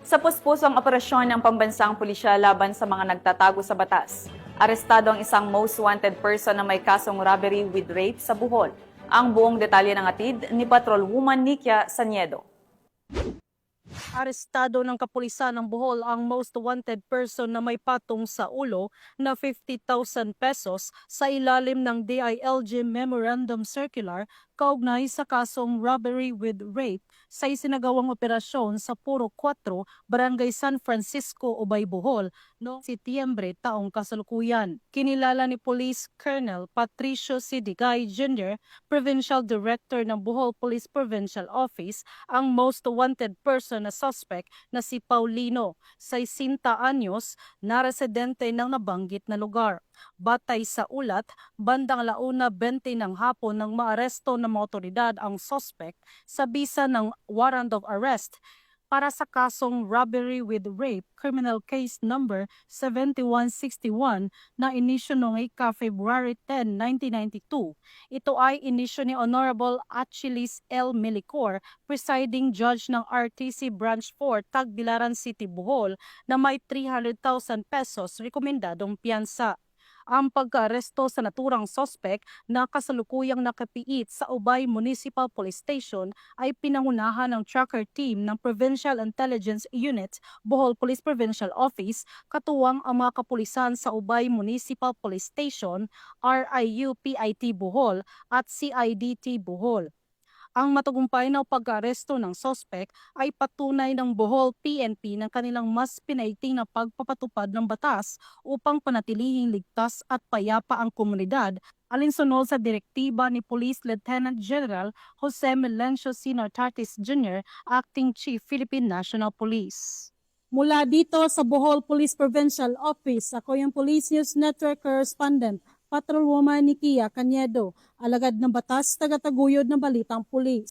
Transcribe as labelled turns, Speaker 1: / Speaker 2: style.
Speaker 1: Sa puspusong operasyon ng pambansang pulisya laban sa mga nagtatago sa batas, arestado ang isang most wanted person na may kasong robbery with rape sa Bohol. Ang buong detalye ng atid ni Patrolwoman Nikia Saniedo.
Speaker 2: Arestado ng kapulisan ng Bohol ang most wanted person na may patong sa ulo na 50,000 pesos sa ilalim ng DILG Memorandum Circular kaugnay sa kasong robbery with rape sa isinagawang operasyon sa Puro 4, Barangay San Francisco, Ubay, Bohol noong Setyembre taong kasalukuyan. Kinilala ni Police Colonel Patricio C. Digay Jr., Provincial Director ng Bohol Police Provincial Office, ang most wanted person na suspect na si Paulino, 60 anyos, na residente ng nabanggit na lugar. Batay sa ulat, bandang 1:20 ng hapon nang maaresto ng mga otoridad ang suspect sa bisa ng warrant of arrest para sa kasong robbery with rape, criminal case number 7161 na inisyo noong February 10, 1992. Ito ay inisyo ni Honorable Achilles L. Melicor, presiding judge ng RTC Branch 4, Tagbilaran City, Bohol, na may 300,000 pesos rekomendadong piyansa. Ang pagkaaresto sa naturang sospek na kasalukuyang nakapiit sa Ubay Municipal Police Station ay pinangunahan ng tracker team ng Provincial Intelligence Unit, Bohol Police Provincial Office, katuwang ang mga kapulisan sa Ubay Municipal Police Station, RIU-PIT Bohol at CIDT Bohol. Ang matagumpay na pag-aresto ng sospek ay patunay ng Bohol PNP ng kanilang mas pinaiting na pagpapatupad ng batas upang panatilihing ligtas at payapa ang komunidad, alinsunod sa direktiba ni Police Lieutenant General Jose Melencio C. Nartatis Jr., Acting Chief Philippine National Police. Mula dito sa Bohol Police Provincial Office, ako yung Police News Network Correspondent, Patrolwoman Nikia Saniedo, alagad ng batas, tagataguyod ng balitang pulis.